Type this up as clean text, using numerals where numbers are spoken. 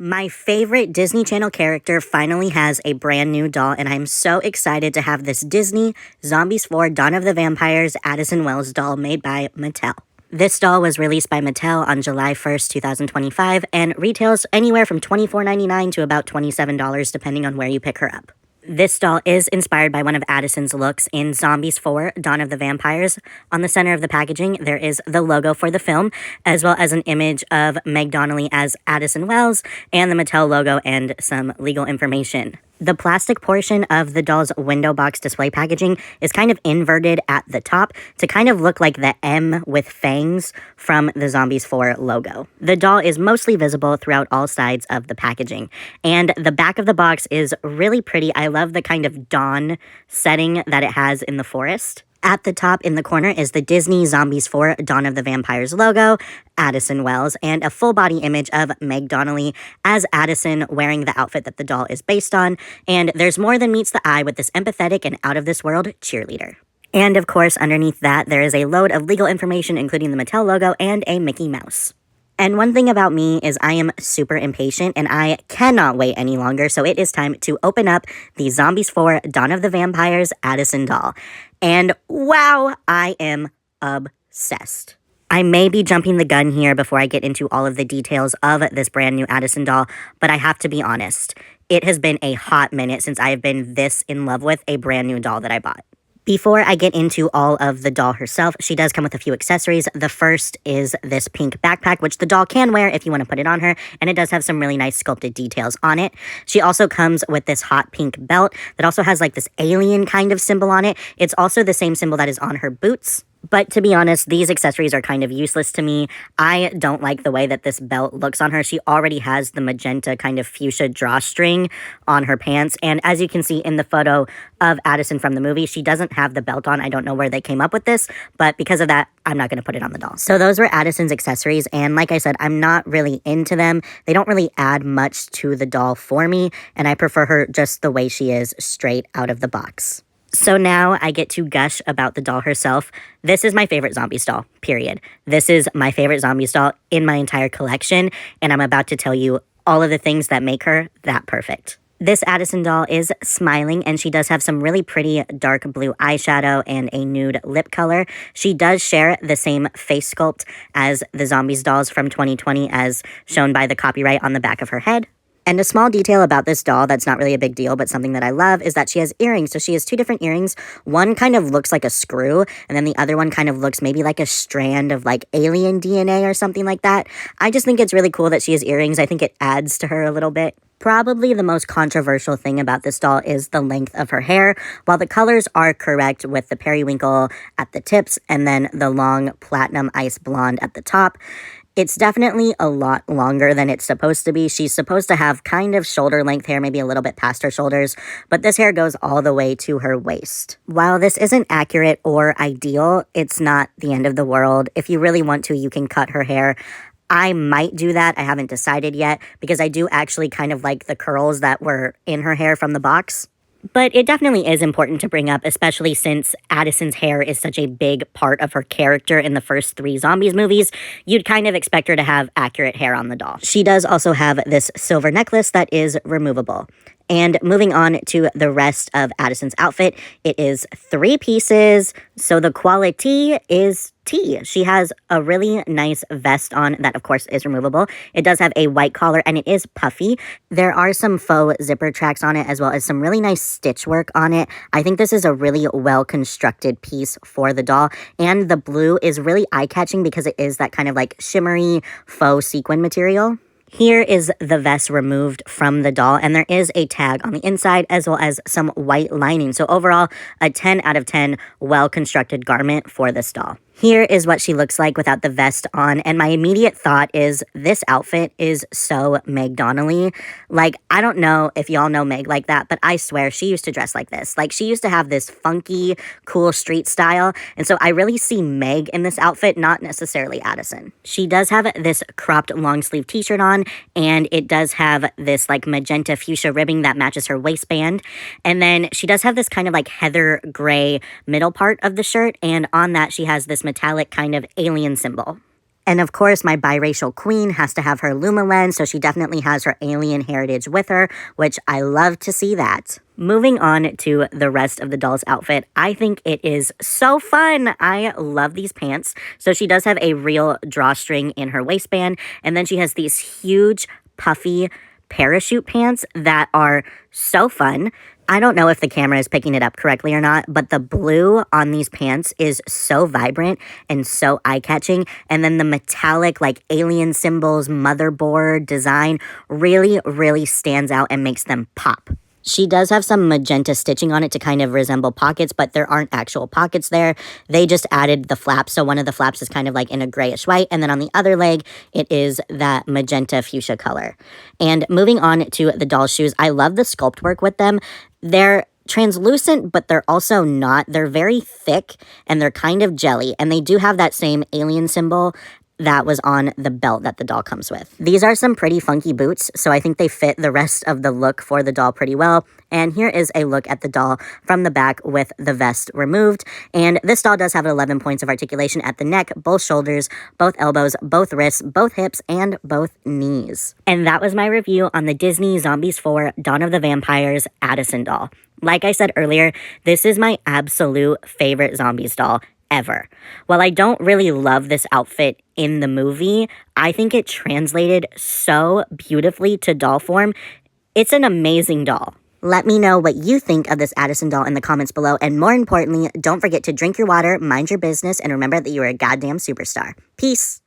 My favorite Disney Channel character finally has a brand new doll, and I'm so excited to have this Disney Zombies 4 Dawn of the Vampires Addison Wells doll made by Mattel. This doll was released by Mattel on July 1st, 2025, and retails anywhere from $24.99 to about $27 depending on where you pick her up. This doll is inspired by one of Addison's looks in Zombies 4 Dawn of the Vampires. On the center of the packaging, there is the logo for the film, as well as an image of Meg Donnelly as Addison Wells, and the Mattel logo and some legal information. The plastic portion of the doll's window box display packaging is kind of inverted at the top to kind of look like the M with fangs from the Zombies 4 logo. The doll is mostly visible throughout all sides of the packaging, and the back of the box is really pretty. I love the kind of dawn setting that it has in the forest. At the top in the corner is the Disney Zombies 4 Dawn of the Vampires logo, Addison Wells, and a full body image of Meg Donnelly as Addison wearing the outfit that the doll is based on. And there's more than meets the eye with this empathetic and out-of-this-world cheerleader. And of course, underneath that, there is a load of legal information, including the Mattel logo and a Mickey Mouse. And one thing about me is I am super impatient and I cannot wait any longer, so it is time to open up the Zombies 4 Dawn of the Vampires Addison doll. And wow, I am obsessed. I may be jumping the gun here before I get into all of the details of this brand new Addison doll, but I have to be honest. It has been a hot minute since I have been this in love with a brand new doll that I bought. Before I get into all of the doll herself, she does come with a few accessories. The first is this pink backpack, which the doll can wear if you want to put it on her, and it does have some really nice sculpted details on it. She also comes with this hot pink belt that also has like this alien kind of symbol on it. It's also the same symbol that is on her boots. But to be honest, these accessories are kind of useless to me. I don't like the way that this belt looks on her. She already has the magenta kind of fuchsia drawstring on her pants. And as you can see in the photo of Addison from the movie, she doesn't have the belt on. I don't know where they came up with this, but because of that, I'm not going to put it on the doll. So those were Addison's accessories. And like I said, I'm not really into them. They don't really add much to the doll for me. And I prefer her just the way she is straight out of the box. So now I get to gush about the doll herself. This is my favorite Zombies doll, period. This is my favorite Zombies doll in my entire collection, and I'm about to tell you all of the things that make her that perfect. This Addison doll is smiling, and she does have some really pretty dark blue eyeshadow and a nude lip color. She does share the same face sculpt as the Zombies dolls from 2020 as shown by the copyright on the back of her head. And a small detail about this doll that's not really a big deal, but something that I love, is that she has earrings. So she has two different earrings. One kind of looks like a screw, and then the other one kind of looks maybe like a strand of like alien DNA or something like that. I just think it's really cool that she has earrings. I think it adds to her a little bit. Probably the most controversial thing about this doll is the length of her hair. While the colors are correct with the periwinkle at the tips and then the long platinum ice blonde at the top, it's definitely a lot longer than it's supposed to be. She's supposed to have kind of shoulder-length hair, maybe a little bit past her shoulders, but this hair goes all the way to her waist. While this isn't accurate or ideal, it's not the end of the world. If you really want to, you can cut her hair. I might do that. I haven't decided yet because I do actually kind of like the curls that were in her hair from the box. But it definitely is important to bring up, especially since Addison's hair is such a big part of her character in the first 3 Zombies movies. You'd kind of expect her to have accurate hair on the doll. She does also have this silver necklace that is removable. And moving on to the rest of Addison's outfit, it is 3 pieces, so the quality is tea. She has a really nice vest on that, of course, is removable. It does have a white collar, and it is puffy. There are some faux zipper tracks on it, as well as some really nice stitch work on it. I think this is a really well-constructed piece for the doll, and the blue is really eye-catching because it is that kind of like shimmery faux sequin material. Here is the vest removed from the doll, and there is a tag on the inside as well as some white lining. So overall, a 10 out of 10 well-constructed garment for this doll. Here is what she looks like without the vest on, and my immediate thought is this outfit is so Meg Donnelly. Like, I don't know if y'all know Meg like that, but I swear she used to dress like this. Like, she used to have this funky, cool street style, and so I really see Meg in this outfit, not necessarily Addison. She does have this cropped long-sleeve t-shirt on, and it does have this, like, magenta fuchsia ribbing that matches her waistband, and then she does have this kind of, like, heather gray middle part of the shirt, and on that she has this metallic kind of alien symbol. And of course, my biracial queen has to have her Luma lens, so she definitely has her alien heritage with her, which I love to see that. Moving on to the rest of the doll's outfit, I think it is so fun. I love these pants. So she does have a real drawstring in her waistband, and then she has these huge, puffy parachute pants that are so fun. I don't know if the camera is picking it up correctly or not, but the blue on these pants is so vibrant and so eye-catching. And then the metallic, like alien symbols, motherboard design really, really stands out and makes them pop. She does have some magenta stitching on it to kind of resemble pockets, but there aren't actual pockets there. They just added the flaps, so one of the flaps is kind of like in a grayish white, and then on the other leg, it is that magenta fuchsia color. And moving on to the doll shoes, I love the sculpt work with them. They're translucent, but they're also not. They're very thick, and they're kind of jelly, and they do have that same alien symbol that was on the belt that the doll comes with. These are some pretty funky boots, so I think they fit the rest of the look for the doll pretty well. And here is a look at the doll from the back with the vest removed. And this doll does have 11 points of articulation at the neck, both shoulders, both elbows, both wrists, both hips, and both knees. And that was my review on the Disney Zombies 4 Dawn of the Vampires Addison doll. Like I said earlier, this is my absolute favorite Zombies doll ever. While I don't really love this outfit in the movie, I think it translated so beautifully to doll form. It's an amazing doll. Let me know what you think of this Addison doll in the comments below, and more importantly, don't forget to drink your water, mind your business, and remember that you are a goddamn superstar. Peace!